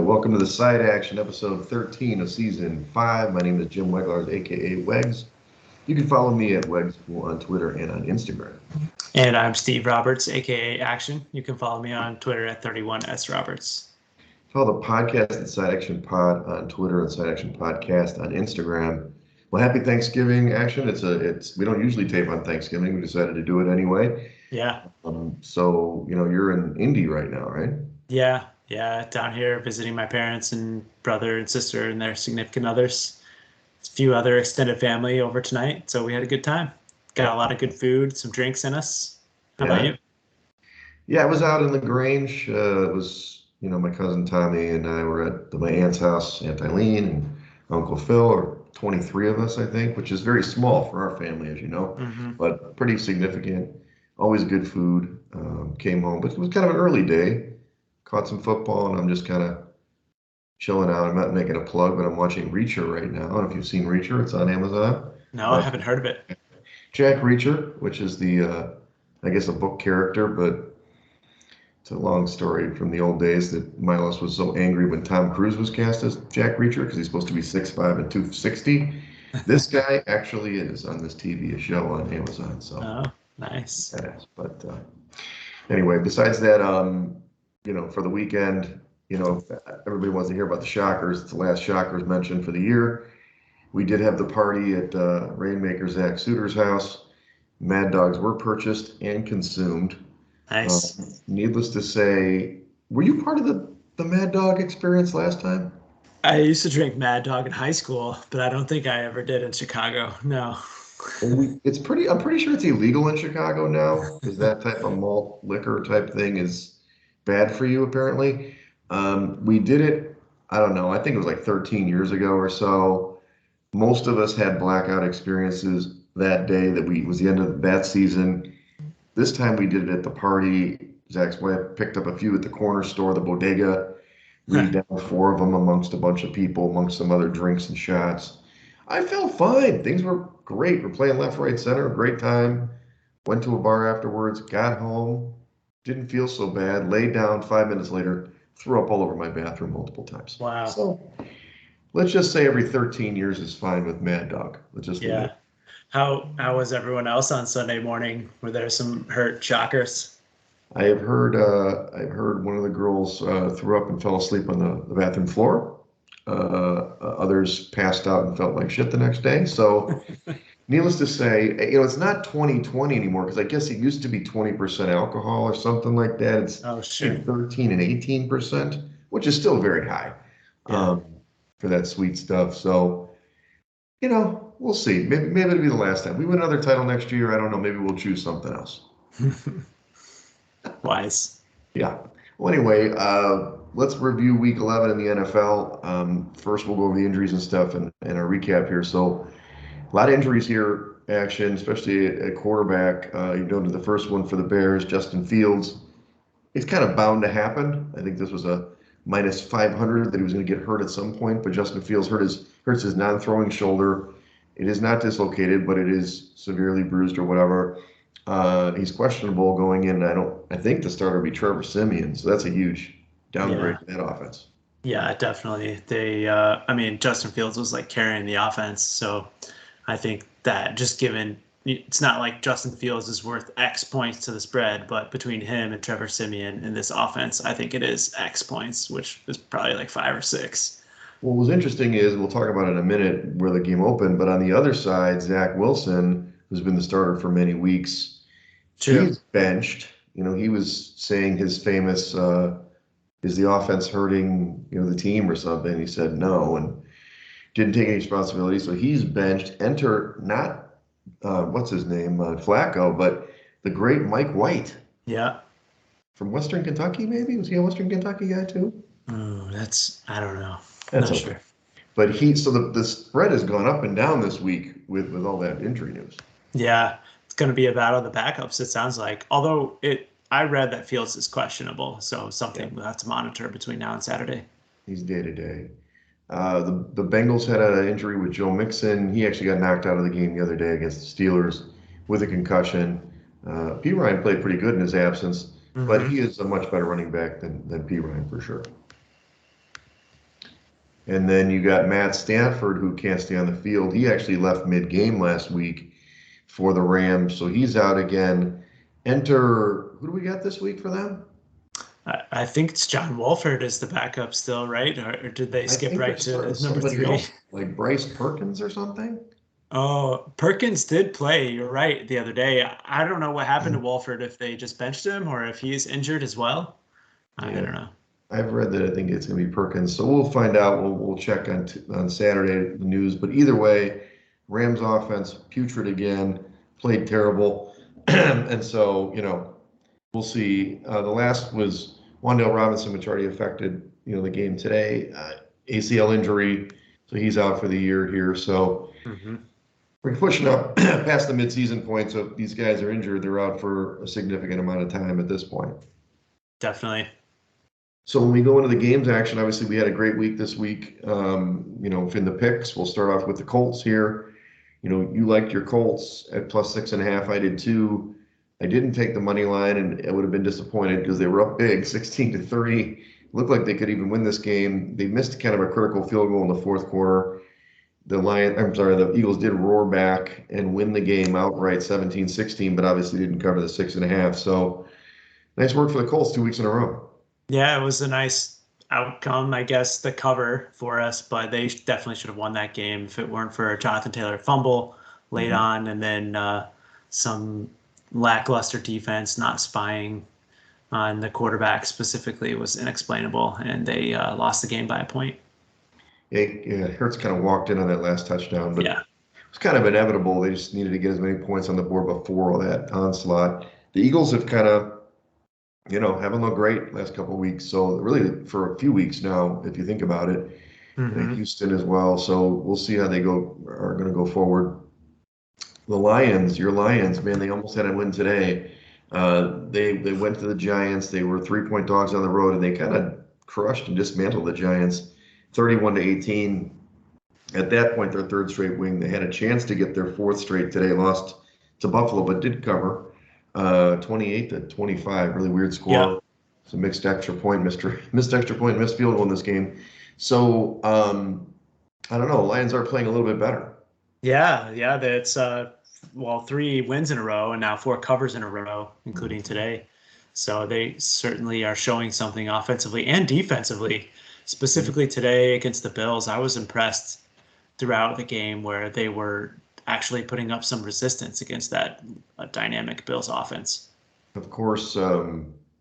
Welcome to the Side Action, episode 13 of season 5. My name is Jim Weglars, aka Wegs. You can follow me at Wegs on Twitter and on Instagram. And I'm Steve Roberts, aka Action. You can follow me on Twitter at 31sroberts. Follow the podcast at Side Action Pod on Twitter and Side Action Podcast on Instagram. Well, happy Thanksgiving, Action. We don't usually tape on Thanksgiving. We decided to do it anyway. Yeah. So you're in Indy right now, right? Yeah, down here visiting my parents and brother and sister and their significant others. A few other extended family over tonight, so we had a good time. Got a lot of good food, some drinks in us. How about you? Yeah, I was out in LaGrange. It was, my cousin Tommy and I were at my aunt's house, Aunt Eileen and Uncle Phil, or 23 of us, I think, which is very small for our family, as you know, but pretty significant. Always good food. Came home, but it was kind of an early day. Caught some football, and I'm just kind of chilling out. I'm not making a plug, but I'm watching Reacher right now. I don't know if you've seen Reacher. It's on Amazon. No, I haven't heard of it. Jack Reacher, which is the, I guess, a book character, but it's a long story from the old days that Milos was so angry when Tom Cruise was cast as Jack Reacher because he's supposed to be 6'5" and 260. This guy actually is on this TV show on Amazon. So, oh, nice. But anyway, besides that, for the weekend, everybody wants to hear about the Shockers. It's the last Shockers mentioned for the year. We did have the party at Rainmaker Zach Suter's house. Mad Dogs were purchased and consumed. Nice. Needless to say, were you part of the Mad Dog experience last time? I used to drink Mad Dog in high school, but I don't think I ever did in Chicago. No. I'm pretty sure it's illegal in Chicago now because that type of malt liquor type thing is bad for you, apparently. We did it, I don't know, I think it was like 13 years ago or so. Most of us had blackout experiences that day was the end of that season. This time we did it at the party. Zach's wife picked up a few at the corner store, the bodega. We downed 4 of them amongst a bunch of people, amongst some other drinks and shots. I felt fine. Things were great. We're playing left, right, center. Great time. Went to a bar afterwards, got home. Didn't feel so bad. Laid down 5 minutes later, threw up all over my bathroom multiple times. Wow. So let's just say every 13 years is fine with Mad Dog. Yeah. How was everyone else on Sunday morning? Were there some hurt Shockers? I've heard one of the girls threw up and fell asleep on the bathroom floor. Others passed out and felt like shit the next day. So needless to say, it's not 2020 anymore because I guess it used to be 20% alcohol or something like that. It's 13 and 18%, which is still very high for that sweet stuff. So, we'll see. Maybe it'll be the last time. We win another title next year. I don't know. Maybe we'll choose something else. Wise. Yeah. Well, anyway, let's review Week 11 in the NFL. First, we'll go over the injuries and stuff and our recap here. So, a lot of injuries here, Action, especially at quarterback. You go to the first one for the Bears, Justin Fields. It's kind of bound to happen. I think this was a minus 500 that he was going to get hurt at some point, but Justin Fields hurts his non-throwing shoulder. It is not dislocated, but it is severely bruised or whatever. He's questionable going in. I think the starter will be Trevor Siemian, so that's a huge downgrade to that offense. Yeah, definitely. Justin Fields was like carrying the offense, so I think that just given it's not like Justin Fields is worth X points to the spread, but between him and Trevor Siemian in this offense, I think it is X points, which is probably like 5 or 6. What was interesting is, we'll talk about it in a minute where the game opened, but on the other side, Zach Wilson, who's been the starter for many weeks, he's benched. He was saying his famous, is the offense hurting, the team or something? He said no and didn't take any responsibility. So he's benched. Enter not, what's his name, Flacco, but the great Mike White. Yeah. From Western Kentucky, maybe? Was he a Western Kentucky guy too? I don't know. That's not okay. sure. But the spread has gone up and down this week with all that injury news. Yeah, it's going to be a battle of the backups, it sounds like. Although I read that Fields is questionable, so something we'll have to monitor between now and Saturday. He's day-to-day. The Bengals had an injury with Joe Mixon. He actually got knocked out of the game the other day against the Steelers with a concussion. P. Ryan played pretty good in his absence, but he is a much better running back than P. Ryan for sure. And then you got Matt Stanford, who can't stay on the field. He actually left mid-game last week for the Rams, so he's out again. Enter, who do we got this week for them? I think it's John Wolford is the backup still, right? Or did they I skip think they're right starting to number somebody three? else, like Bryce Perkins or something. Oh, Perkins did play. You're right. The other day, I don't know what happened to Wolford. If they just benched him or if he's injured as well. I Yeah, don't know. I've read that. I think it's going to be Perkins. So we'll find out. We'll check on Saturday the news. But either way, Rams offense putrid again, played terrible, and so we'll see. The last was Wandale Robinson, which already affected the game today. ACL injury, so he's out for the year here. So Hmm. we're pushing up past the midseason point. So if these guys are injured, they're out for a significant amount of time at this point. Definitely. So when we go into the games action, obviously we had a great week this week. In the picks, we'll start off with the Colts here. You liked your Colts at plus 6.5. I did too. I didn't take the money line, and I would have been disappointed because they were up big, 16-3. Looked like they could even win this game. They missed kind of a critical field goal in the fourth quarter. The Eagles did roar back and win the game outright 17-16, but obviously didn't cover the 6.5. So nice work for the Colts 2 weeks in a row. Yeah, it was a nice outcome, I guess, the cover for us, but they definitely should have won that game if it weren't for a Jonathan Taylor fumble late Mhm. on and then some lackluster defense not spying on the quarterback specifically was inexplainable, and they lost the game by a point. Yeah, Hurts kind of walked in on that last touchdown, but Yeah. it's kind of inevitable. They just needed to get as many points on the board before all that onslaught. The Eagles have kind of, haven't looked great last couple of weeks. So really for a few weeks now, if you think about it, Hmm. Houston as well. So we'll see how they are going to go forward. The Lions, your Lions, man, they almost had a win today. They went to the Giants. They were 3-point dogs on the road, and they kind of crushed and dismantled the Giants, 31-18. At that point, their third straight win. They had a chance to get their fourth straight today, lost to Buffalo, but did cover 28-25. Really weird Yeah. score. It's a missed extra point, missed field goal in this game. So I don't know. Lions are playing a little bit better. Yeah, yeah, that's well, three wins in a row and now four covers in a row, including today. So they certainly are showing something offensively and defensively. Specifically today against the Bills, I was impressed throughout the game where they were actually putting up some resistance against that dynamic Bills offense. Of course,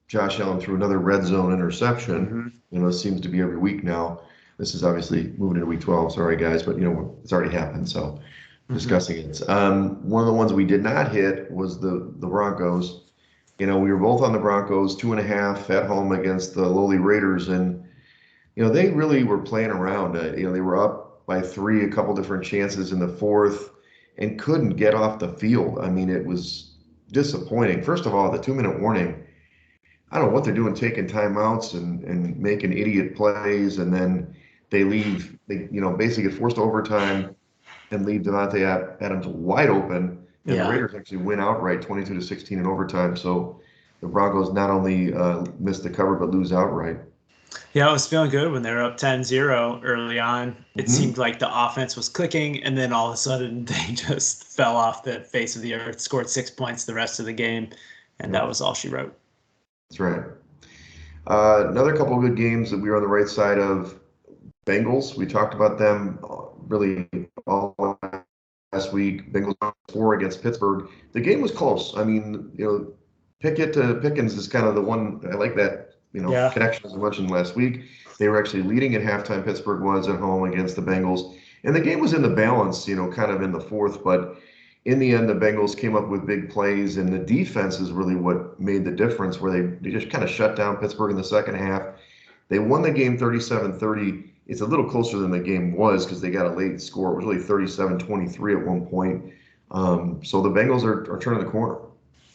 Josh Allen threw another red zone interception. Hmm. It seems to be every week now. This is obviously moving into week 12. Sorry, guys, but it's already happened. So Hmm. discussing it. One of the ones we did not hit was the Broncos. We were both on the Broncos, 2.5 at home against the lowly Raiders, and they really were playing around. They were up by three, a couple different chances in the fourth, and couldn't get off the field. I mean, it was disappointing. First of all, the 2-minute warning. I don't know what they're doing, taking timeouts and making idiot plays, and then they leave. They basically get forced to overtime and leave Devontae Adams wide open, and the Yeah. Raiders actually win outright, 22-16 in overtime. So the Broncos not only miss the cover but lose outright. Yeah, I was feeling good when they were up 10-0 early on. It seemed Hmm. like the offense was clicking, and then all of a sudden they just fell off the face of the earth, scored 6 points the rest of the game, and that Yep, was all she wrote. that's right. Another couple of good games that we were on the right side of. Bengals, we talked about them really all last week. Bengals 4 against Pittsburgh. The game was close. I mean, Pickett to Pickens is kind of the one. I like that, Yeah. connection as I mentioned last week. They were actually leading at halftime. Pittsburgh was at home against the Bengals. And the game was in the balance, kind of in the fourth. But in the end, the Bengals came up with big plays, and the defense is really what made the difference, where they just kind of shut down Pittsburgh in the second half. They won the game 37-30. It's a little closer than the game was because they got a late score. It was really 37-23 at one point. So the Bengals are turning the corner.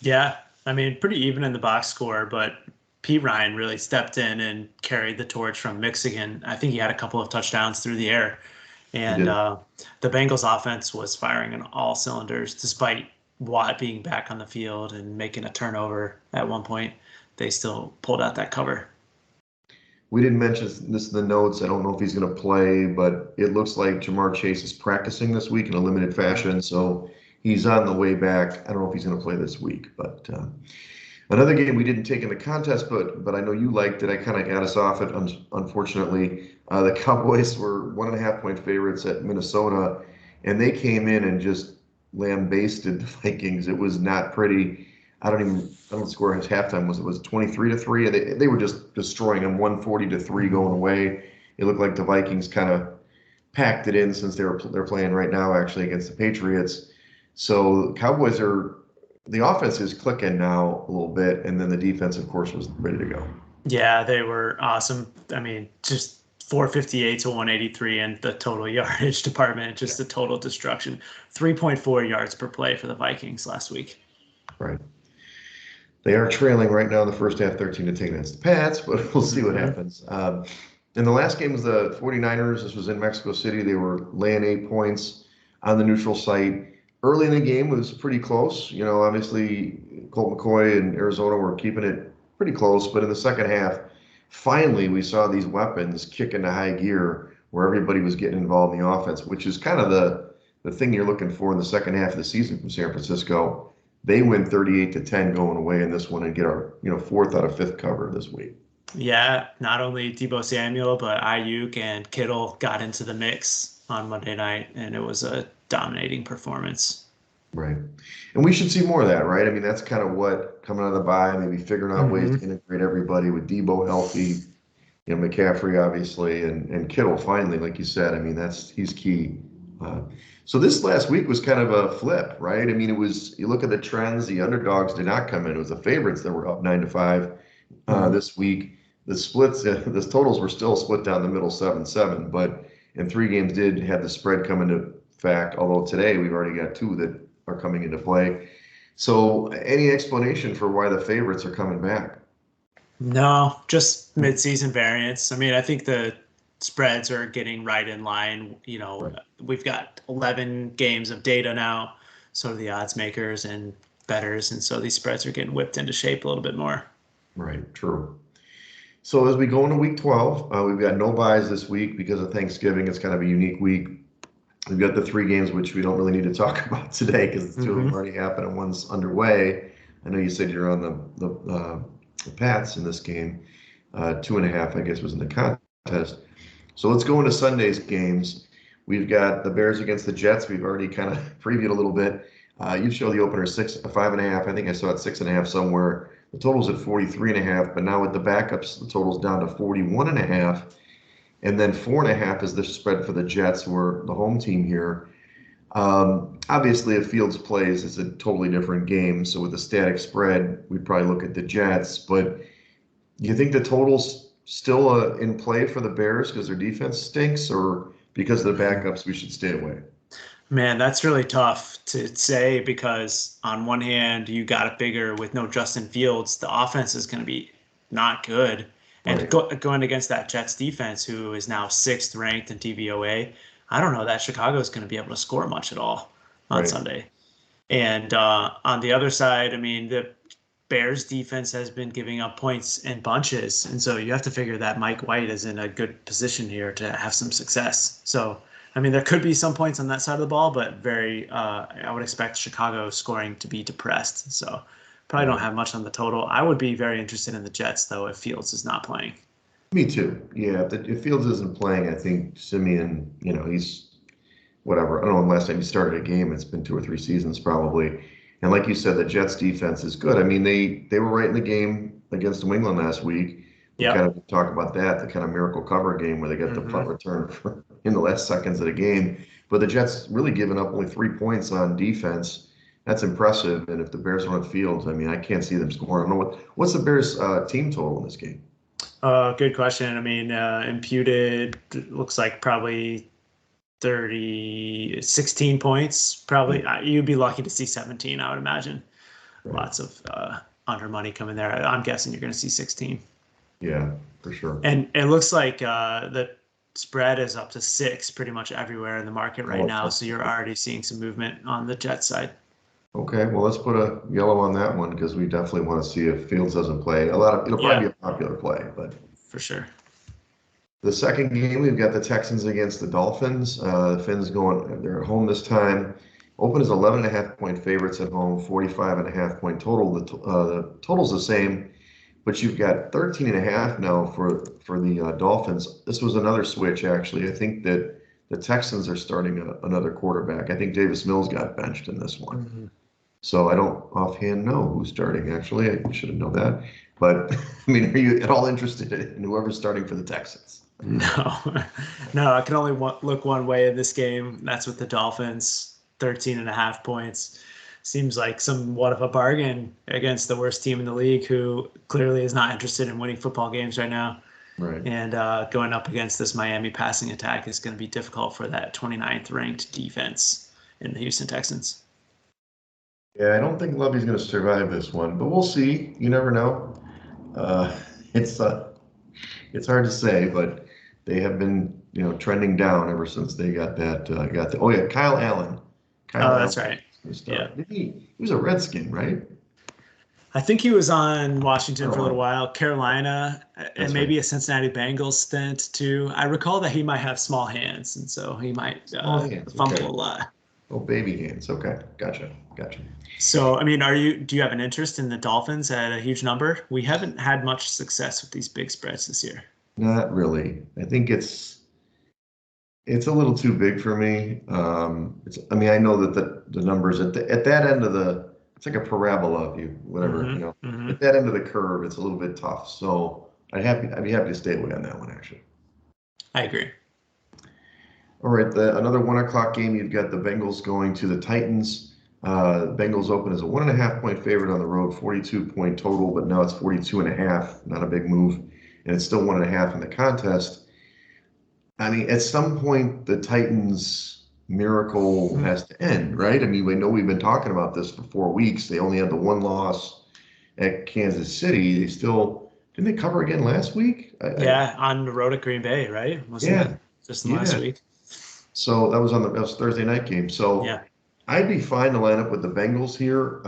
Yeah. I mean, pretty even in the box score, but Pete Ryan really stepped in and carried the torch from Michigan. I think he had a couple of touchdowns through the air. He And did. the Bengals offense was firing on all cylinders, despite Watt being back on the field and making a turnover at one point. They still pulled out that cover. We didn't mention this in the notes. I don't know if he's going to play, but it looks like Jamar Chase is practicing this week in a limited fashion, so he's on the way back. I don't know if he's going to play this week, but another game we didn't take in the contest, but I know you liked it. I kind of got us off it, unfortunately. The Cowboys were 1.5 point favorites at Minnesota, and they came in and just lambasted the Vikings. It was not pretty. I don't score his halftime was 23-3. They were just destroying them 140-3 going away. It looked like the Vikings kind of packed it in since they're playing right now actually against the Patriots. So Cowboys are the offense is clicking now a little bit, and then the defense, of course, was ready to go. Yeah, they were awesome. I mean, just 458 to 183 in the total yardage department, just a total destruction. 3.4 yards per play for the Vikings last week. Right. They are trailing right now in the first half 13-10 against the Pats, but we'll see what Mm-hmm. happens. And the last game was the 49ers. This was in Mexico City. They were laying 8 points on the neutral site. Early in the game was pretty close. You know, obviously Colt McCoy and Arizona were keeping it pretty close, but in the second half, finally we saw these weapons kick into high gear where everybody was getting involved in the offense, which is kind of the thing you're looking for in the second half of the season from San Francisco. They win 38-10 going away in this one and get our, fourth out of fifth cover this week. Yeah, not only Debo Samuel, but Ayuk and Kittle got into the mix on Monday night, and it was a dominating performance. Right. And we should see more of that, right? I mean, that's kind of what coming out of the bye, maybe figuring out ways Mm-hmm. to integrate everybody with Debo healthy, McCaffrey obviously, and Kittle finally, like you said. I mean, he's key. So this last week was kind of a flip, right? I mean, you look at the trends, the underdogs did not come in. It was the favorites that were up 9-5 Mm-hmm. this week. The splits, the totals were still split down the middle 7-7, but in 3 games did have the spread come into fact, although today we've already got 2 that are coming into play. So any explanation for why the favorites are coming back? No, just mid-season variance. I mean, I think the spreads are getting right in line. You know, Right, we've got 11 games of data now, so are the odds makers and bettors, and so these spreads are getting whipped into shape a little bit more. right, true. So as we go into week 12, we've got no buys this week because of Thanksgiving. It's kind of a unique week. We've got the 3 games, which we don't really need to talk about today because the 2 of them Mm-hmm. already happened and one's underway. I know you said you're on the Pats in this game. 2.5, I guess, was in the contest. So let's go into Sunday's games. We've got the Bears against the Jets. We've already kind of previewed a little bit. You showed the opener 5.5. I think I saw it 6.5 somewhere. The total's at 43.5, but now with the backups, the total's down to 41.5. And then 4.5 is the spread for the Jets, who are the home team here. Obviously, if Fields plays, it's a totally different game. So with a static spread, we'd probably look at the Jets. But do you think the total's still in play for the Bears because their defense stinks, or because of the backups, we should stay away? Man, that's really tough to say because on one hand, you got to figure with no Justin Fields, the offense is going to be not good. And Right, going against that Jets defense, who is now sixth ranked in DVOA, I don't know that Chicago is going to be able to score much at all on right, Sunday. And on the other side, I mean, the Bears defense has been giving up points in bunches. And so you have to figure that Mike White is in a good position here to have some success. So, I mean, there could be some points on that side of the ball, but I would expect Chicago scoring to be depressed. So probably don't right. have much on the total. I would be very interested in the Jets, though, if Fields is not playing. Me too. Yeah, if Fields isn't playing, I think Simeon, he's whatever. I don't know when last time he started a game. It's been 2 or 3 seasons probably. And like you said, the Jets defense is good. I mean, they were right in the game against New England last week. We kind Yep. of talked about that, the kind of miracle cover game where they got the Hmm. punt return in the last seconds of the game. But the Jets really giving up only 3 points on defense. That's impressive. And if the Bears don't have Fields, I mean, I can't see them scoring. I don't know what's the Bears team total in this game. Good question. I mean, imputed looks like probably 16 points. Yeah, Probably you'd be lucky to see 17, I would imagine. right. Lots of under money coming there. I'm guessing you're going to see 16. Yeah, for sure. And it looks like the spread is up to 6 pretty much everywhere in the market right Oh, now. So you're already seeing some movement on the Jet side. okay, well, let's put a yellow on that one because we definitely want to see if Fields doesn't play. It'll Yeah, probably be a popular play, but for sure. The second game, we've got the Texans against the Dolphins. The Finns they're at home this time. Open as 11.5 point favorites at home, 45.5 point total. The total's the same, but you've got 13.5 now for the Dolphins. This was another switch, actually. I think that the Texans are starting another quarterback. I think Davis Mills got benched in this one. Mhm. So I don't offhand know who's starting, actually. I should have known that. But I mean, are you at all interested in whoever's starting for the Texans? No, no, I can only look one way in this game. That's with the Dolphins, 13 and a half points. Seems like somewhat of a bargain against the worst team in the league, who clearly is not interested in winning football games right now. Right. And going up against this Miami passing attack is going to be difficult for that 29th ranked defense in the Houston Texans. Yeah, I don't think Lovey's going to survive this one, but we'll see. You never know. Uh, it's it's hard to say, but they have been, trending down ever since they got that. Oh yeah, Kyle Allen. Kyle Oh, Allen that's right. is the Yeah. start. He was a Redskin, right? I think he was on Washington for a little Carolina. while, Carolina, and That's right. maybe a Cincinnati Bengals stint too. I recall that he might have small hands, and so he might Small hands. fumble Okay. a lot. Oh, baby hands. Okay. Gotcha. Gotcha. So, I mean, do you have an interest in the Dolphins at a huge number? We haven't had much success with these big spreads this year. Not really. I think it's a little too big for me. I mean, I know that the numbers at that end of it's like a parabola, if you whatever, Hmm. Hmm. at that end of the curve, it's a little bit tough. So I'd be happy to stay away on that one actually. I agree. All right, another 1 o'clock game. You've got the Bengals going to the Titans. Bengals open as a 1.5 point favorite on the road, 42 point total, but now it's 42.5. Not a big move, and it's still 1.5 in the contest. I mean, at some point, the Titans' miracle Hmm. has to end, right? I mean, we know we've been talking about this for 4 weeks. They only had the one loss at Kansas City. They still didn't they cover again last week? Yeah, on the road at Green Bay, right? Wasn't Yeah, that just in the last yeah. week? So that was Thursday night game. So Yeah. I'd be fine to line up with the Bengals here,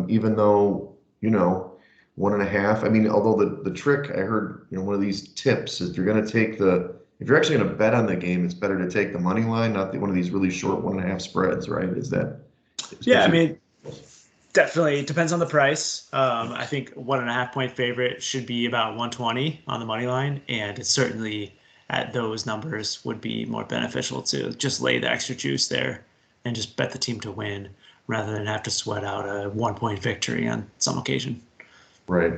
even though 1.5. I mean, although the trick I heard, one of these tips is if you're actually going to bet on the game, it's better to take the money line, not one of these really short 1.5 spreads, right? Is that Yeah, I especially? mean, definitely depends on the price. I think 1.5 point favorite should be about 120 on the money line, and it's certainly at those numbers would be more beneficial to just lay the extra juice there and just bet the team to win rather than have to sweat out a 1 point victory on some occasion. Right.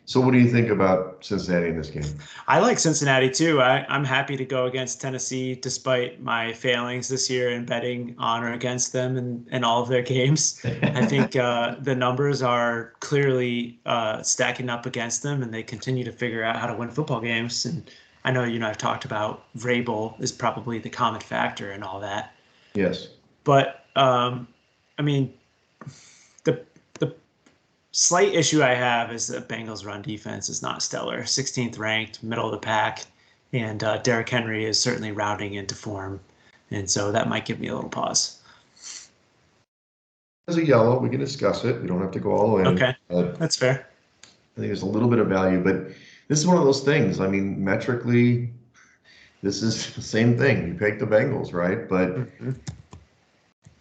So what do you think about Cincinnati in this game? I like Cincinnati too. I'm happy to go against Tennessee despite my failings this year in betting on or against them in all of their games. I think the numbers are clearly stacking up against them, and they continue to figure out how to win football games. And I know I've talked about Vrabel is probably the common factor in all that, Yes. but I mean the the slight issue I have is the Bengals' run defense is not stellar. 16th ranked, middle of the pack, and Derrick Henry is certainly rounding into form, and so that might give me a little pause. As a yellow, we can discuss it. We don't have to go all the way. Okay, that's fair. I think there's a little bit of value, but this is one of those things. I mean, metrically, this is the same thing. You pick the Bengals, right? But Mhm.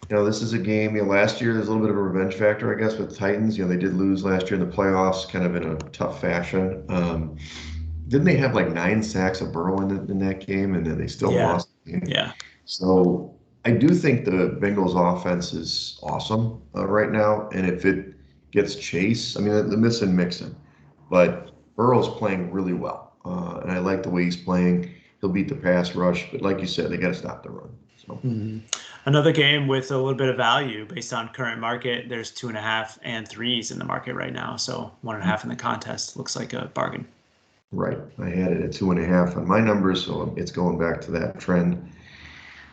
this is a game. Last year there's a little bit of a revenge factor, I guess, with the Titans. They did lose last year in the playoffs, kind of in a tough fashion. Didn't they have like 9 sacks of Burrow in that game, and then they still Yeah, lost the game? yeah. So I do think the Bengals offense is awesome right now, and if it gets Chase, I mean the missing Mixon, but Burrow's playing really well, and I like the way he's playing. He'll beat the pass rush, but like you said, they got to stop the run. So Mhm. Another game with a little bit of value based on current market. There's 2.5 and threes in the market right now, so 1.5 in the contest looks like a bargain. right, I had it at 2.5 on my numbers, so it's going back to that trend.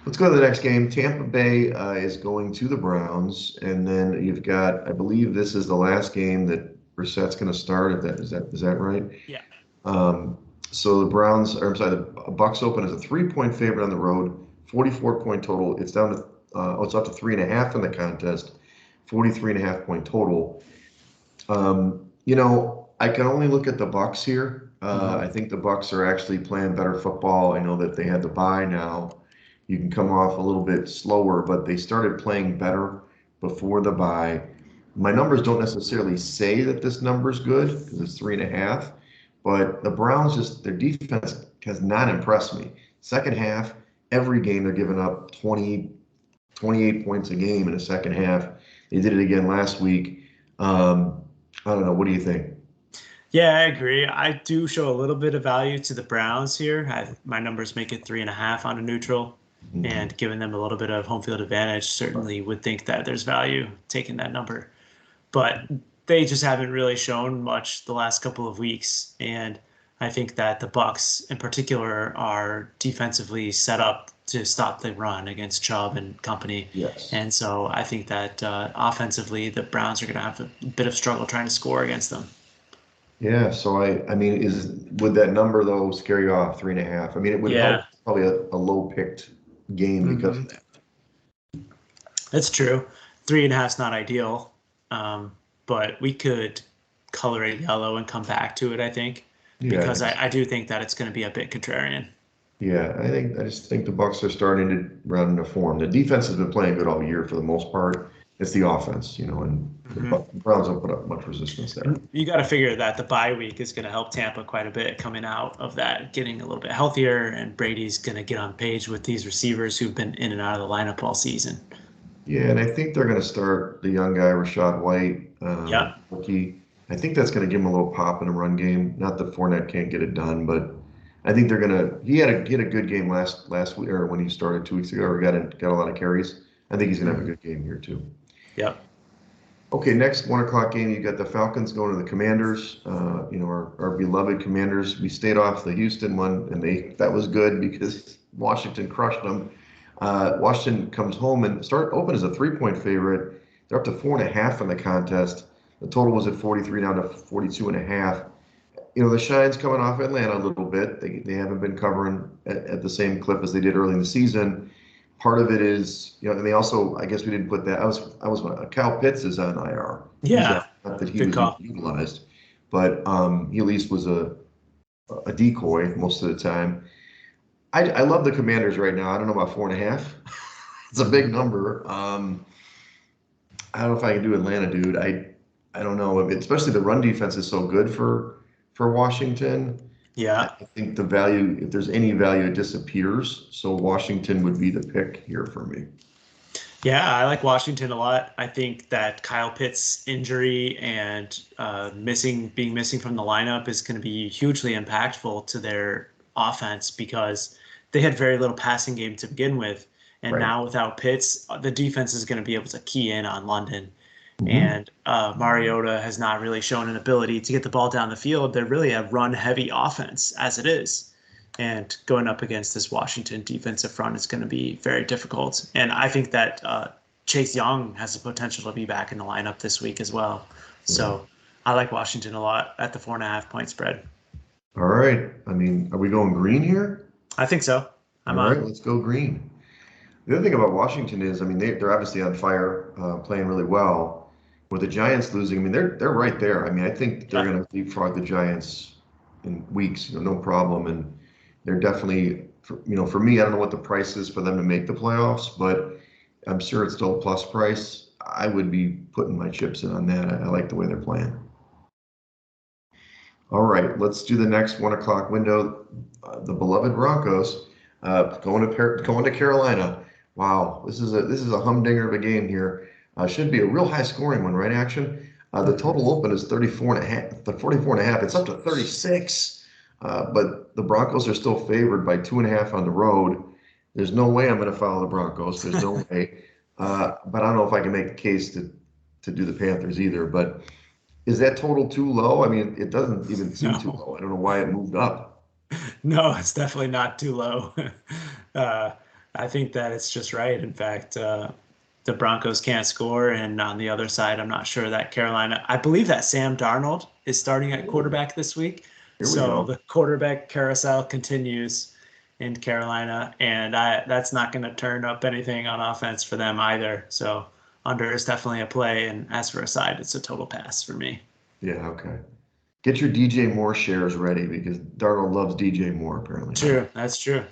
Let's go to the next game. Tampa Bay is going to the Browns, and then you've got, I believe this is the last game that Brissett's going to start. If that is that right? Yeah. Um, so the Browns, or I'm sorry, the Bucks open as a 3 point favorite on the road, 44 point total. It's down to it's up to 3.5 in the contest, 43.5 point total. I can only look at the Bucks here. Hmm. I think the Bucks are actually playing better football. I know that they had the bye now. You can come off a little bit slower, but they started playing better before the bye. My numbers don't necessarily say that this number is good because it's 3.5, but the Browns just their defense has not impressed me. Second half, every game they're giving up 20, 28 points a game in the second half. They did it again last week. I don't know. What do you think? Yeah, I agree. I do show a little bit of value to the Browns here. My numbers make it 3.5 on a neutral, Mhm. and giving them a little bit of home field advantage certainly would think that there's value taking that number. But they just haven't really shown much the last couple of weeks, and I think that the Bucks in particular are defensively set up to stop the run against Chubb and company. Yes. And so I think that offensively, the Browns are going to have a bit of struggle trying to score against them. Yeah. So I mean, would that number though scare you off 3.5? I mean, it would help Yeah. probably a low picked game because Hmm. of that. That's true. 3.5 is not ideal, but we could color it yellow and come back to it, I think, Yeah. because I do think that it's going to be a bit contrarian. Yeah. I just think the Bucks are starting to run into form. The defense has been playing good all year for the most part. It's the offense, and the Hmm. Browns don't put up much resistance there. And you got to figure that the bye week is going to help Tampa quite a bit coming out of that, getting a little bit healthier, and Brady's going to get on page with these receivers who've been in and out of the lineup all season. Yeah, and I think they're going to start the young guy, Rashad White, Yeah. rookie. I think that's going to give him a little pop in the run game. Not that Fournette can't get it done, but I think they're going to. He had a good game last week, or when he started 2 weeks ago, or got a lot of carries. I think he's going to have a Hmm. good game here too. Yep. Okay, next 1 o'clock game, you got the Falcons going to the Commanders. Our beloved Commanders. We stayed off the Houston one, and that was good because Washington crushed them. Washington comes home and start open as a 3-point favorite. They're up to 4.5 in the contest. The total was at 43 down to 42.5. The Shine's coming off Atlanta a little bit. They haven't been covering at the same clip as they did early in the season. Part of it is, and they also, I guess we didn't put that. I was Cal Pitts is on IR. He's Yeah. out. Not that he Good was even call. utilized, but he at least was a decoy most of the time. I love the Commanders right now. I don't know about 4.5. It's a big number. I don't know if I can do Atlanta, dude. I don't know. Especially the run defense is so good for Washington. I Yeah. think the value, if there's any value, it disappears. So Washington would be the pick here for me. Yeah, I like Washington a lot. I think that Kyle Pitts' injury and being missing from the lineup is going to be hugely impactful to their offense because they had very little passing game to begin with, and Right. now without Pitts, the defense is going to be able to key in on London. Hmm. And Mariota has not really shown an ability to get the ball down the field. They're really a run-heavy offense as it is. And going up against this Washington defensive front is going to be very difficult. And I think that Chase Young has the potential to be back in the lineup this week as well. Yeah. So I like Washington a lot at the 4.5 point spread. All right. I mean, are we going green here? I think so. All I'm right, on. let's go green. The other thing about Washington is, I mean, they're obviously on fire, playing really well. With the Giants losing, I mean, they're right there. I mean, I think they're Yeah. going to leapfrog the Giants in weeks, no problem. And they're definitely, for me, I don't know what the price is for them to make the playoffs, but I'm sure it's still a plus price. I would be putting my chips in on that. I like the way they're playing. All right, let's do the next 1 o'clock window. The beloved Broncos going to Carolina. Wow, this is a humdinger of a game here. Should be a real high scoring one, right? Action. The Mhm. total open is 34.5. The 44.5. It's up to 36. But the Broncos are still favored by 2.5 on the road. There's no way I'm going to follow the Broncos. There's no way. But I don't know if I can make the case to do the Panthers either. But is that total too low? I mean, it doesn't even seem too No, low. I don't know why it moved up. no, it's definitely not too low. uh, I think that it's just right. In fact, the Broncos can't score, and on the other side, I'm not sure that Carolina. I believe that Sam Darnold is starting at Oh, quarterback this week, here we so go. the quarterback carousel continues in Carolina, and that's not going to turn up anything on offense for them either. So under is definitely a play, and as for a side, it's a total pass for me. Yeah, okay. Get your DJ Moore shares ready because Darnold loves DJ Moore apparently. True, that's true.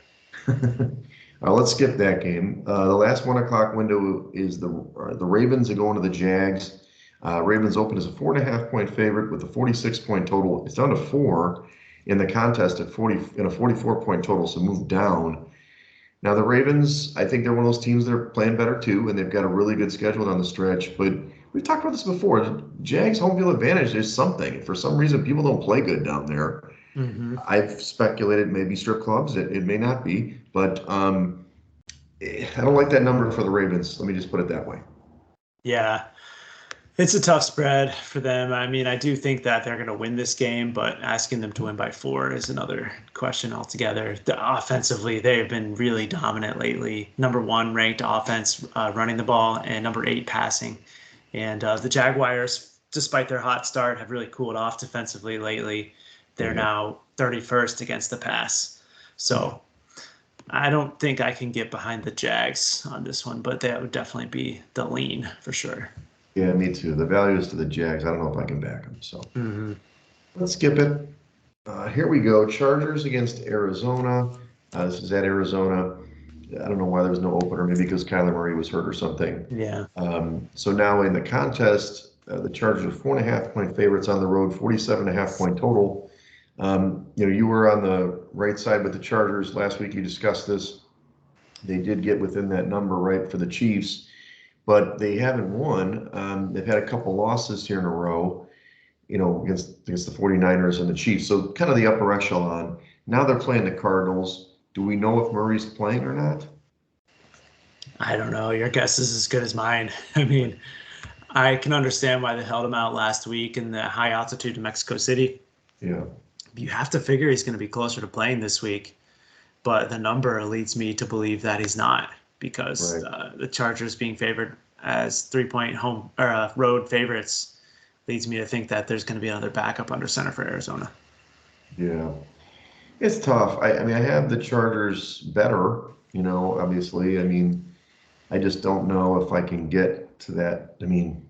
Let's skip that game. The last 1 o'clock window is the Ravens are going to the Jags. Ravens open as a 4.5 point favorite with a 46 point total. It's down to 4 in the contest at 40 in a 44 point total, so move down. Now the Ravens, I think they're one of those teams that are playing better too, and they've got a really good schedule down the stretch. But we've talked about this before. The Jags home field advantage is something. For some reason, people don't play good down there. Hmm. I've speculated maybe strip clubs. It may not be, but I don't like that number for the Ravens. Let me just put it that way. Yeah, it's a tough spread for them. I mean, I do think that they're going to win this game, but asking them to win by 4 is another question altogether. Offensively, they have been really dominant lately. Number one ranked offense running the ball, and number 8 passing. And the Jaguars, despite their hot start, have really cooled off defensively lately. They They're have. now 31st against the pass. So I don't think I can get behind the Jags on this one, but that would definitely be the lean for sure. Yeah, me too. The value is to the Jags. I don't know if I can back them. So Hmm. let's skip it. Here we go. Chargers against Arizona. This is at Arizona. I don't know why there was no opener. Maybe because Kyler Murray was hurt or something. Yeah. So now in the contest, the Chargers are 4.5 point favorites on the road, 47.5 point total. You were on the right side with the Chargers last week. You discussed this. They did get within that number, right, for the Chiefs, but they haven't won. They've had a couple losses here in a row, against the 49ers and the Chiefs. So kind of the upper echelon. Now they're playing the Cardinals. Do we know if Murray's playing or not? I don't know. Your guess is as good as mine. I mean, I can understand why they held him out last week in the high altitude in Mexico City. Yeah, You have to figure he's going to be closer to playing this week, but the number leads me to believe that he's not because right. the Chargers being favored as 3 point home or road favorites leads me to think that there's going to be another backup under center for Arizona. Yeah. It's tough. I mean, I have the Chargers better, obviously. I mean, I just don't know if I can get to that. I mean,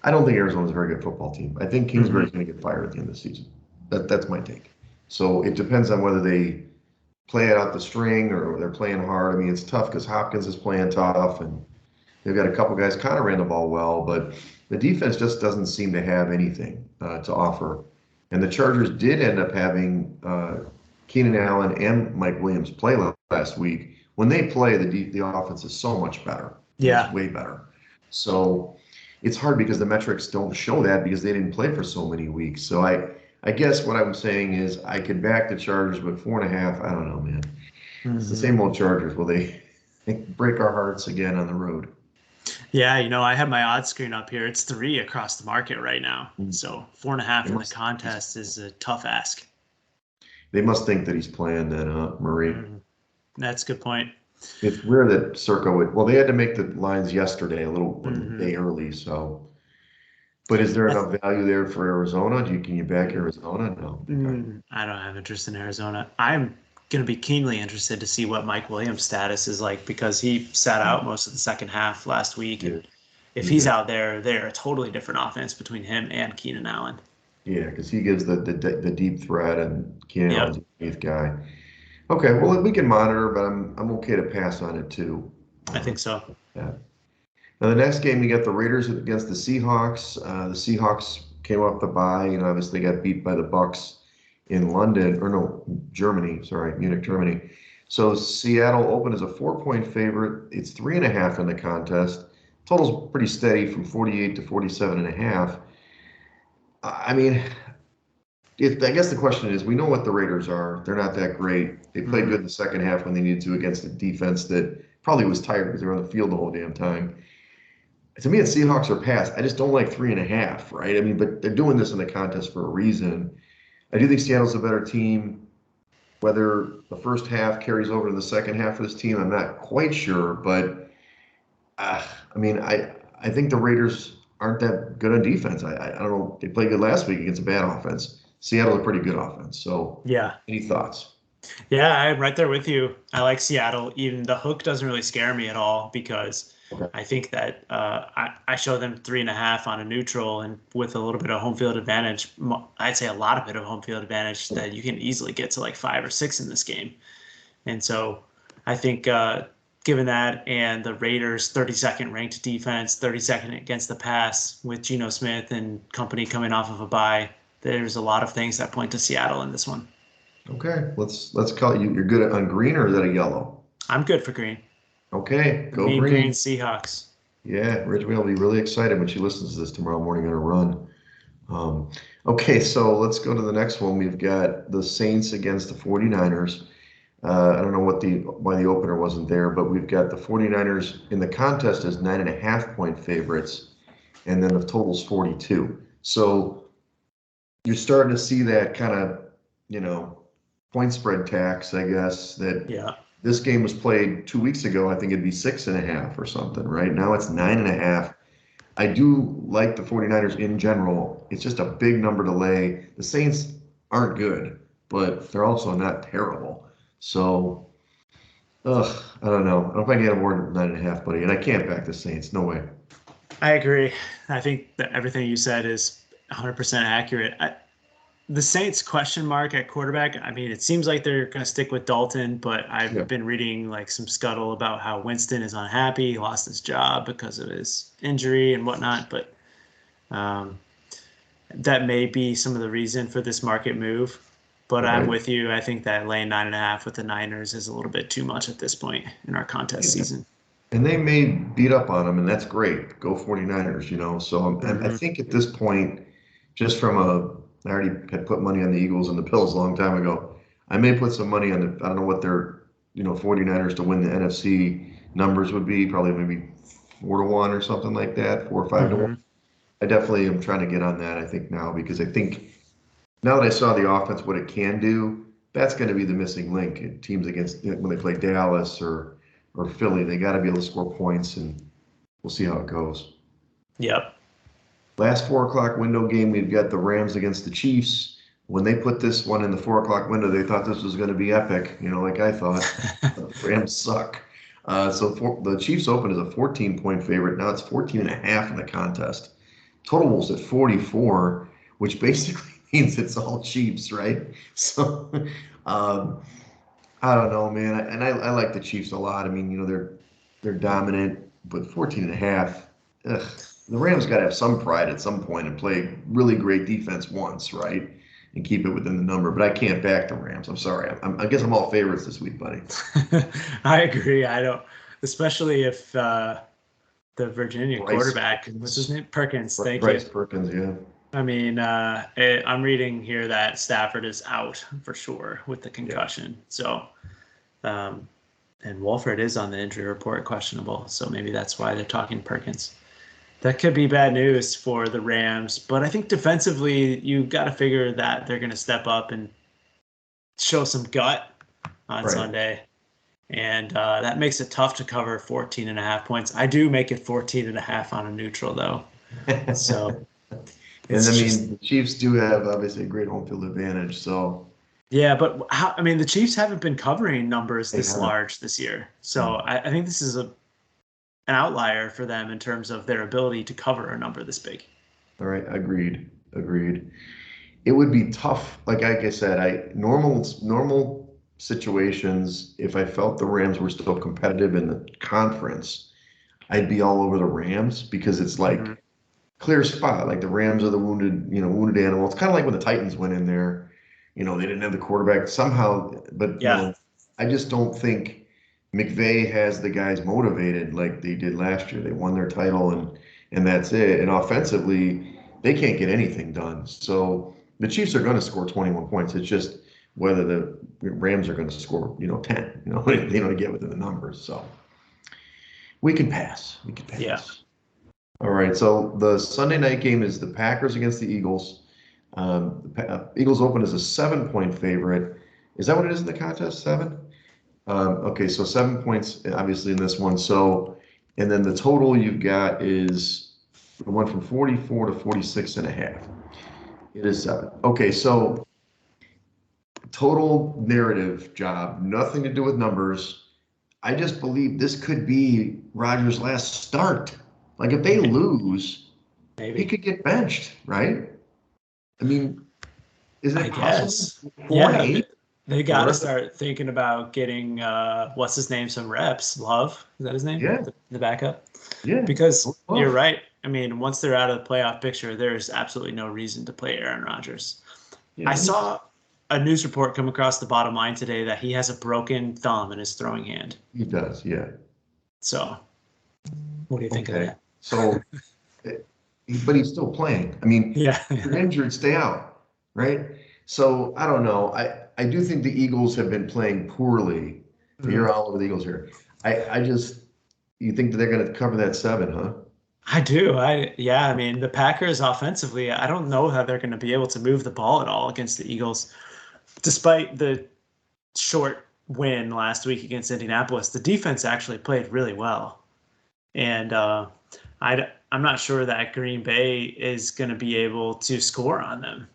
I don't think Arizona's a very good football team. I think Hmm. Kingsbury's going to get fired at the end of the season. That's my take. So it depends on whether they play it out the string or they're playing hard. I mean, it's tough because Hopkins is playing tough and they've got a couple guys kind of ran the ball well, but the defense just doesn't seem to have anything to offer. And the Chargers did end up having Keenan Allen and Mike Williams play last week. When they play, the offense is so much better. I mean, it's Yeah. way better. So it's hard because the metrics don't show that because they didn't play for so many weeks. So I guess what I'm saying is I could back the Chargers, but 4.5, I don't know, man. It's the Hmm. same old Chargers. Will they break our hearts again on the road? Yeah, I have my odds screen up here. It's 3 across the market right now. So four and a They half in the must contest is a tough ask. they must think that he's playing then, Murray. Mm, that's a good point. It's weird that Circa would. Well, they had to make the lines yesterday, a Hmm. day early. So, but is there I, th- enough value there for Arizona? Can you back Arizona? No. Okay. I don't have interest in Arizona. I'm going to be keenly interested to see what Mike Williams' status is like because he sat out most of the second half last week. And Yeah, if he he's did. out there, they're a totally different offense between him and Keenan Allen. Yeah, because he gives the deep threat, and Keenan Allen's Yep, a eighth guy. Okay, well we can monitor, but I'm okay to pass on it too. I Uh, think so. yeah. Now the next game, you got the Raiders against the Seahawks. The Seahawks came off the bye, obviously got beat by the Bucks in London, or no, Germany, sorry, Munich, Germany. So Seattle opened as a 4 point favorite. It's 3.5 in the contest. Total's pretty steady from 48 to 47.5. I mean, I guess the question is, we know what the Raiders are. They're not that great. They played good Hmm. in the second half when they needed to against a defense that probably was tired because they were on the field the whole damn time. To me, the Seahawks are past. I just don't like 3.5, right? I mean, but they're doing this in the contest for a reason. I do think Seattle's a better team. Whether the first half carries over to the second half for this team, I'm not quite sure. But I mean, I think the Raiders aren't that good on defense. I don't know. They played good last week against a bad offense. Seattle's a pretty good offense. So, Yeah. any thoughts? Yeah, I'm right there with you. I like Seattle. Even the hook doesn't really scare me at all because Okay. I think that I show them 3.5 on a neutral, and with a little bit of home field advantage, I'd say a lot of bit of home field advantage, that you can easily get to like 5 or 6 in this game. And so I think given that and the Raiders' 32nd ranked defense, 32nd against the pass with Geno Smith and company coming off of a bye, there's a lot of things that point to Seattle in this one. Okay. Let's call it. You're good on green, or is that a yellow? I'm good for green. Okay. The Go Mean Green green. Seahawks. Yeah, Ridgeway will be really excited when she listens to this tomorrow morning on her run. Um, okay, so let's go to the next one. We've got the Saints against the 49ers. I don't know why the opener wasn't there, but we've got the 49ers in the contest as 9.5 point favorites, and then the total's 42. So you're starting to see that kind of, you know, point spread tax, I guess, that Yeah. this game was played 2 weeks ago. I think it'd be 6.5 or something, right? Now it's 9.5. I do like the 49ers in general. It's just a big number to lay. The Saints aren't good, but they're also not terrible. So, I don't know. I don't know if I can get more than 9.5, buddy. And I can't back the Saints. No way. I agree. I think that everything you said is 100% accurate. The Saints question mark at quarterback. I mean, it seems like they're going to stick with Dalton, but Yeah. I've been reading like some scuttle about how Winston is unhappy, he lost his job because of his injury and whatnot. But um, that may be some of the reason for this market move. But I'm Right. with you. I think that laying 9.5 with the Niners is a little bit too much at this point in our contest Yeah. season. And they may beat up on them, and that's great. Go 49ers, you know. So I Hmm. think at this point, just from I already had put money on the Eagles and the Bills a long time ago. I may put some money on I don't know what their, 49ers to win the NFC numbers would be, probably maybe 4-1 or something like that, 4 or 5-1. Hmm. I definitely am trying to get on that, I think, now, because I think now that I saw the offense, what it can do, that's going to be the missing link. Teams against, when they play Dallas or Philly, they got to be able to score points, and we'll see how it goes. Yep. Last 4 o'clock window game, we've got the Rams against the Chiefs. When they put this one in the 4 o'clock window, they thought this was going to be epic, like I thought. The Rams suck. The Chiefs open as a 14-point favorite. Now it's 14.5 in the contest. Total was at 44, which basically means it's all Chiefs, right? So, um, I don't know, man. And I like the Chiefs a lot. I mean, they're dominant, but 14.5. Ugh. The Rams got to have some pride at some point and play really great defense once, right? And keep it within the number. But I can't back the Rams. I'm sorry. I guess I'm all favorites this week, buddy. I agree. I don't, especially if the Virginia Bryce quarterback, what's his Perkins. name? Perkins. Thank you. Bryce Perkins, yeah. I mean, I'm reading here that Stafford is out for sure with the Yeah. concussion. So, um, and Wolford is on the injury report, questionable. So maybe that's why they're talking Perkins. That could be bad news for the Rams, but I think defensively, you've got to figure that they're going to step up and show some gut on Right. Sunday. And that makes it tough to cover 14.5 points. I do make it 14.5 on a neutral, though. So And I it's mean, just, the Chiefs do have obviously a great home field advantage, so yeah, but I mean, the Chiefs haven't been covering numbers they this have. large this year. So I think this is an outlier for them in terms of their ability to cover a number this big. All right, agreed. Agreed. It would be tough. Like I said, normal situations, if I felt the Rams were still competitive in the conference, I'd be all over the Rams because it's Hmm. like clear spot. Like the Rams are the wounded animal. It's kind of like when the Titans went in there. They didn't have the quarterback somehow, but Yeah. I just don't think McVay has the guys motivated like they did last year. They won their title and that's it. And offensively, they can't get anything done. So the Chiefs are going to score 21 points. It's just whether the Rams are going to score, 10, to get within the numbers. So we can pass. We can Yeah. pass. All right. So the Sunday night game is the Packers against the Eagles. The Eagles open as a 7-point favorite. Is that what it is in the contest? 7? Okay, so 7 points, obviously, in this one. So, and then the total you've got is it went from 44 to 46.5. It is 7. Okay, so total narrative job, nothing to do with numbers. I just believe this could be Rodgers' last start. Like if they lose, he Maybe. could get benched, right? I mean, is I it possible? guess. 4-8 They for the got to rest of start thinking about getting what's his name some reps. Love, is that his name? yeah, The backup. yeah. Because you're Love. right. I mean, once they're out of the playoff picture, there's absolutely no reason to play Aaron Rodgers. Yeah, I and it's saw a news report come across the bottom line today that he has a broken thumb in his throwing hand. he does, yeah. So, what do you think of Okay. that? So but he's still playing. I mean, Yeah. if you're injured, stay out, right? So I don't know. I do think the Eagles have been playing poorly. Mhm. You're all over the Eagles here. I just you think that they're going to cover that 7, huh? I do. Yeah, I mean, the Packers offensively, I don't know how they're going to be able to move the ball at all against the Eagles. Despite the short win last week against Indianapolis, the defense actually played really well. And I'm not sure that Green Bay is going to be able to score on them,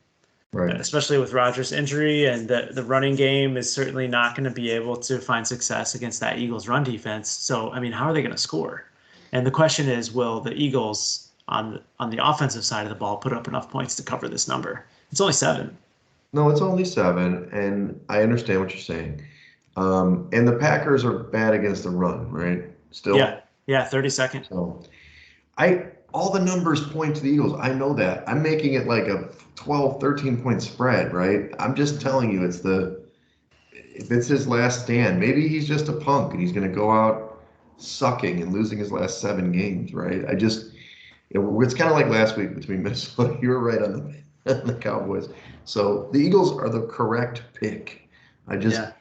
Right. especially with Rodgers' injury. And the running game is certainly not going to be able to find success against that Eagles run defense. So, I mean, how are they going to score? And the question is, will the Eagles on the offensive side of the ball put up enough points to cover this number? It's only 7. No, it's only 7, and I understand what you're saying. And the Packers are bad against the run, right? Yeah, Still. yeah, 32nd. So I all the numbers point to the Eagles. I know that. I'm making it like a 12, 13 point spread, right? I'm just Mhm. telling you it's the if it's his last stand, maybe he's just a punk and he's going to go out sucking and losing his last 7 games, right? It's kind of like last week between Minnesota. You were right on on the Cowboys. So the Eagles are the correct pick. I just Yeah,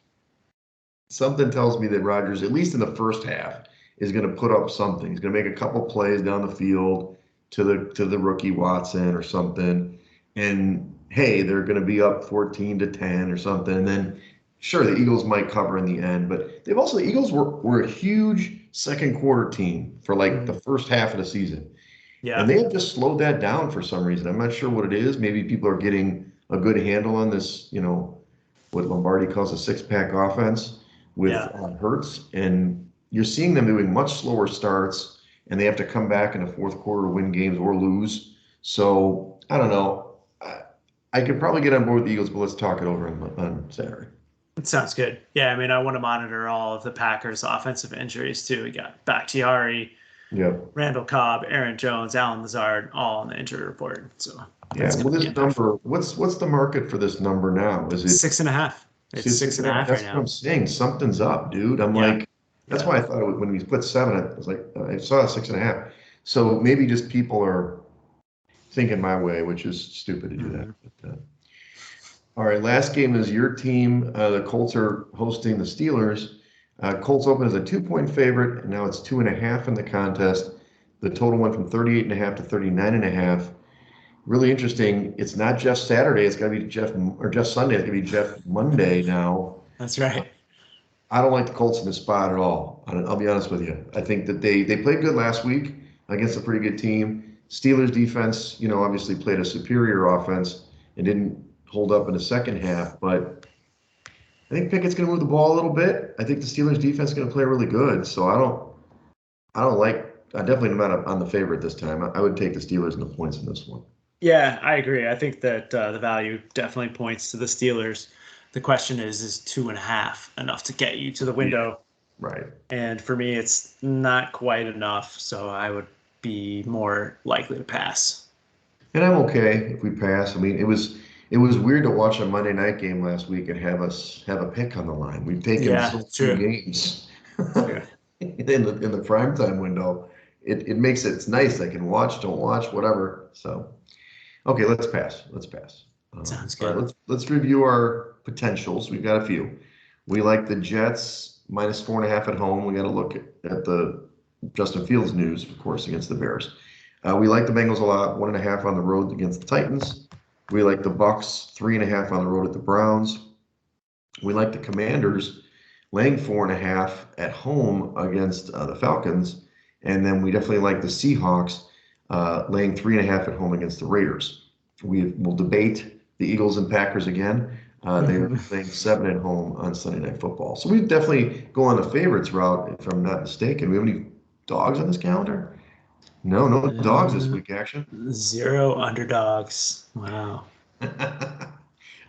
something tells me that Rodgers, at least in the first half, is going to put up something. He's going to make a couple plays down the field to the rookie Watson or something. And hey, they're going to be up 14-10 or something. And then sure, the Eagles might cover in the end, but the Eagles were a huge second quarter team for like the Mhm. first half of the season. And Yeah, they have just slowed that down for some reason. I'm not sure what it is. Maybe people are getting a good handle on this, what Lombardi calls a six-pack offense with yeah. Hurts, and you're seeing them doing much slower starts, and they have to come back in the fourth quarter to win games or lose. So I don't know. I could probably get on board with the Eagles, but let's talk it over on Saturday. It sounds good. Yeah, I mean, I want to monitor all of the Packers' offensive injuries too. We got Bakhtiari, Yeah, Randall Cobb, Aaron Jones, Alan Lazard, all on the injury report. So yeah. that's going Well, to be this impactful. number, what's the market for this number now? Is it 6.5. It's six, six six and and a a half? half right That's what now. I'm saying. Something's up, dude. I'm Yeah, like, that's yeah. why I thought when we put 7, I was like, I saw 6.5. So maybe just people are thinking my way, which is stupid to do that. Mhm. But, all right, last game is your team. The Colts are hosting the Steelers. Colts open as a 2 point favorite, and now it's 2.5 in the contest. The total went from 38.5 to 39.5. Really interesting. It's not Jeff Saturday. It's going to be Jeff Sunday. It's going to be Jeff Monday now. That's right. I don't like the Colts in this spot at all. I'll be honest with you. I think that they played good last week against a pretty good team. Steelers defense, obviously played a superior offense and didn't hold up in the second half. But I think Pickett's going to move the ball a little bit. I think the Steelers defense is going to play really good. So I don't like. I definitely am not on the favorite this time. I would take the Steelers and the points in this one. Yeah, I agree. I think that the value definitely points to the Steelers. The question is 2.5 enough to get you to the Yeah. window? Right. And for me, it's not quite enough. So I would be more likely to pass. And I'm okay if we pass. I mean, it was weird to watch a Monday night game last week and have us have a pick on the line. We've taken Yeah, so few true. games True. in the primetime window. It makes it's nice. I can watch, don't watch, whatever. So okay, let's pass. Let's pass. Sounds All right, good. let's review our potentials. We've got a few. We like the Jets minus 4.5 at home. We got to look at the Justin Fields news, of course, against the Bears. We like the Bengals a lot. 1.5 on the road against the Titans. We like the Bucks 3.5 on the road at the Browns. We like the Commanders laying 4.5 at home against the Falcons, and then we definitely like the Seahawks laying 3.5 at home against the Raiders. We will debate the Eagles and Packers again. They're Mhm. playing 7 at home on Sunday Night Football. So we definitely go on the favorites route, if I'm not mistaken. We have any dogs on this calendar? No, no dogs this Uh, week, action. Zero underdogs. Wow.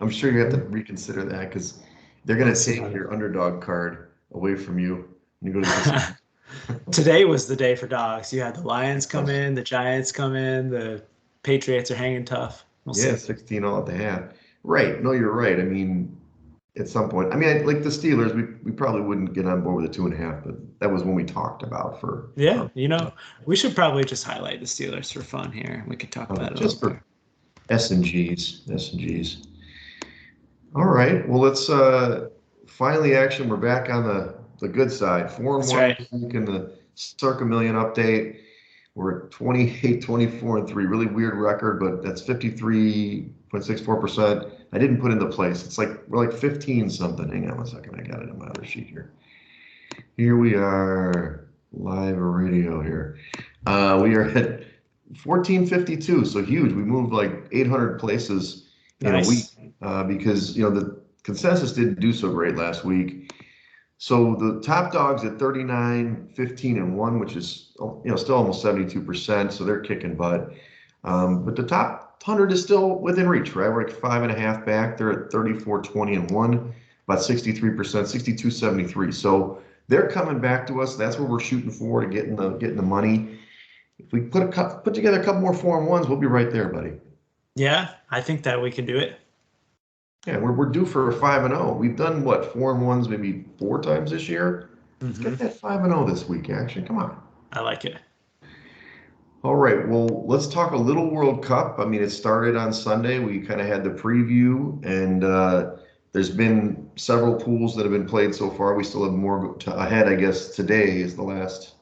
I'm sure you have to reconsider that because they're going to Let's see. take your underdog card away from you when you go to the casino. Today was the day for dogs. You had the Lions come Yes. in, the Giants come in, the Patriots are hanging tough. We'll Yeah, see. 16 all at the half. Right. No, you're right. I mean, at some point, I mean, like the Steelers, we probably wouldn't get on board with the 2.5, but that was when we talked about for Yeah, our we should probably just highlight the Steelers for fun here. We could talk about it a little just bit. for S and Gs. All right. Well, let's finally action. We're back on the good side. Four and That's one right. this week in the Circa Million update. We're at 28, 24, and 3. Really weird record, but that's 53.64%. I didn't put into place. It's like we're like 15 something. Hang on one second. I got it in my other sheet here. Here we are, live radio here. We are at 1452, so huge. We moved like 800 places in a week Nice. because the consensus didn't do so great last week. So the top dogs at 39, 15, and 1, which is still almost 72%. So they're kicking butt. But the top 100 is still within reach, right? We're like 5.5 back. They're at 34, 20, and 1, about 63%, 62.73. So they're coming back to us. That's what we're shooting for, to getting the money. If we put together a couple more 4 and 1s, we'll be right there, buddy. Yeah, I think that we can do it. Yeah, we're due for a 5-0. We've done what, 4 and 1s maybe 4 times this year. Let's get Hmm. that 5-0 this week, action. Come on. I like it. All right, well, let's talk a little World Cup. I mean, it started on Sunday. We kind of had the preview, and there's been several pools that have been played so far. We still have more ahead, I guess. Today is the That's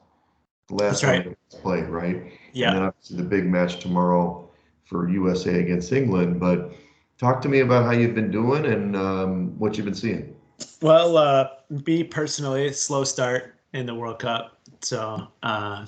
last one right. that gets played, right? And Yeah. then obviously the big match tomorrow for USA against England. But talk to me about how you've been doing and what you've been seeing. Well, me personally, slow start in the World Cup. So,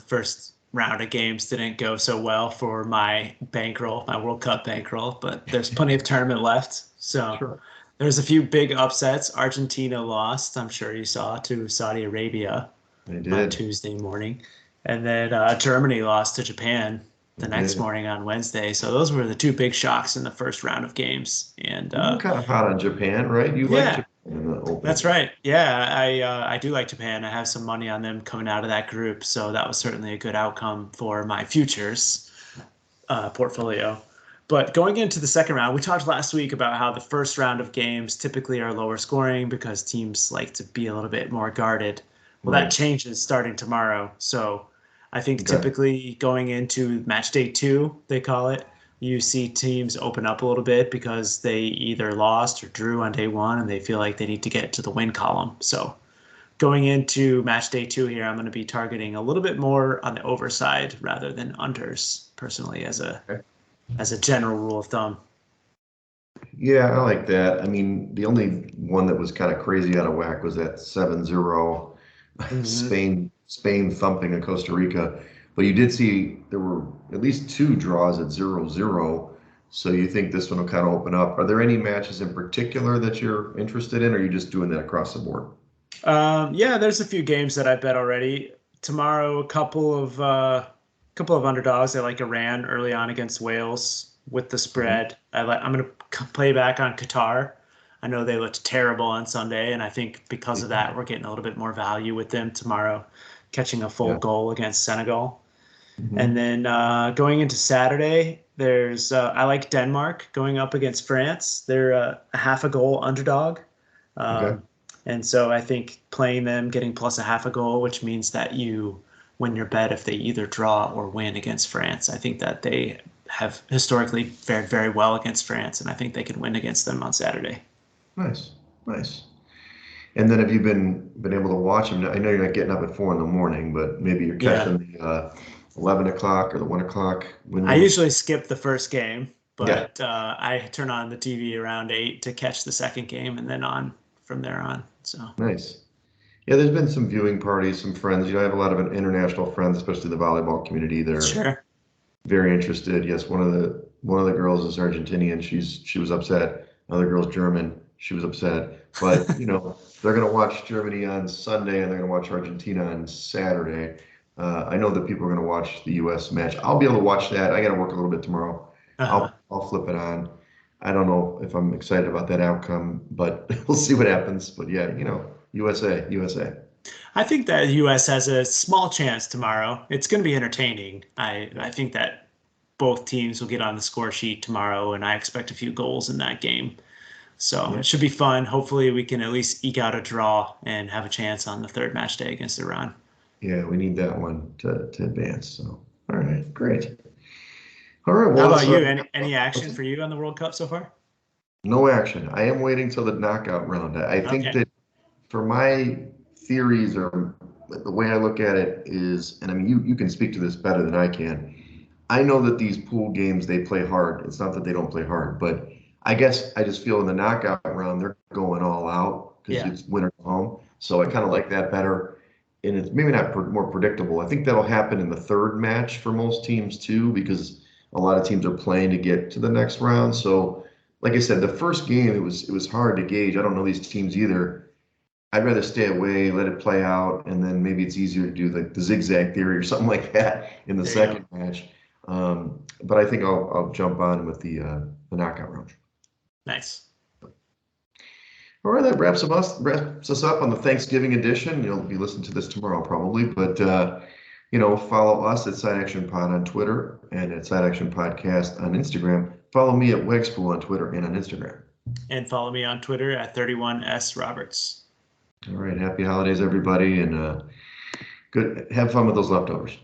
first round of games didn't go so well for my bankroll, my World Cup bankroll, but there's plenty of tournament left. So, Sure. there's a few big upsets. Argentina lost, I'm sure you saw, to Saudi Arabia I on did. Tuesday morning. And then Germany lost to Japan I the next did. morning on Wednesday. So, those were the two big shocks in the first round of games. And You were kind of hot on Japan, right? You like yeah, Japan in the that's opening. right. Yeah, I do like Japan. I have some money on them coming out of that group, so that was certainly a good outcome for my futures portfolio. But going into the second round, we talked last week about how the first round of games typically are lower scoring because teams like to be a little bit more guarded. Well, that Right. changes starting tomorrow. So I think Okay. typically going into match day two, they call it, you see teams open up a little bit because they either lost or drew on day one and they feel like they need to get to the win column. So going into match day two here, I'm going to be targeting a little bit more on the over side rather than unders personally Okay. as a general rule of thumb. Yeah, I like that. I mean, the only one that was kind of crazy out of whack was that 7-0 Hmm. Spain thumping of Costa Rica. But you did see there were at least two draws at 0-0. So you think this one will kind of open up. Are there any matches in particular that you're interested in, or are you just doing that across the board? Yeah, there's a few games that I bet already. Tomorrow, couple of underdogs. I like Iran early on against Wales with the Okay. spread. I'm going to play back on Qatar. I know they looked terrible on Sunday, and I think because of that, we're getting a little bit more value with them tomorrow, catching a full Yeah. goal against Senegal. And Hmm. then going into Saturday, there's I like Denmark going up against France. They're a half a goal underdog. Okay. Um, and so I think playing them, getting plus a half a goal, which means that you win your bet if they either draw or win against France. I think that they have historically fared very well against France, and I think they can win against them on Saturday. Nice. Nice. And then have you been able to watch them? I know you're not getting up at 4 in the morning, but maybe you're Yeah, catching the 11 o'clock or the 1 o'clock I window. usually skip the first game, Yeah. but I turn on the TV around 8 to catch the second game and then on from there on. So, Nice. Yeah, there's been some viewing parties, some friends. I have a lot of international friends, especially the volleyball community. They're sure. very interested. Yes, one of the girls is Argentinian. She was upset. Another girl's German. she was upset. But they're going to watch Germany on Sunday and they're going to watch Argentina on Saturday. I know that people are going to watch the U.S. match. I'll be able to watch that. I got to work a little bit tomorrow. Uh, I'll flip it on. I don't know if I'm excited about that outcome, but we'll see what happens. But yeah, USA, USA. I think that the U.S. has a small chance tomorrow. It's going to be entertaining. I think that both teams will get on the score sheet tomorrow, and I expect a few goals in that game. So Yeah, it should be fun. Hopefully, we can at least eke out a draw and have a chance on the third match day against Iran. yeah, we need that one to advance. So, all right, great. All right, How well, about you? Any action for you on the World Cup so far? no action. I am waiting till the knockout round. I think Okay. that for my theories or the way I look at it is, and I mean, you can speak to this better than I can. I know that these pool games they play hard. It's not that they don't play hard, but I guess I just feel in the knockout round they're going all out because Yeah. it's winner go home. So I kind of like that better, and it's maybe not more predictable. I think that'll happen in the third match for most teams too, because a lot of teams are playing to get to the next round. So, like I said, the first game it was hard to gauge. I don't know these teams either. I'd rather stay away, let it play out, and then maybe it's easier to do the zigzag theory or something like that in the There you go. second match. But I think I'll jump on with the knockout round. Nice. All right, that wraps us up on the Thanksgiving edition. You'll be listening to this tomorrow probably, but follow us at Side Action Pod on Twitter and at Side Action Podcast on Instagram. Follow me at Wegs on Twitter and on Instagram. And follow me on Twitter at 31S Roberts. All right, happy holidays, everybody, and good. Have fun with those leftovers.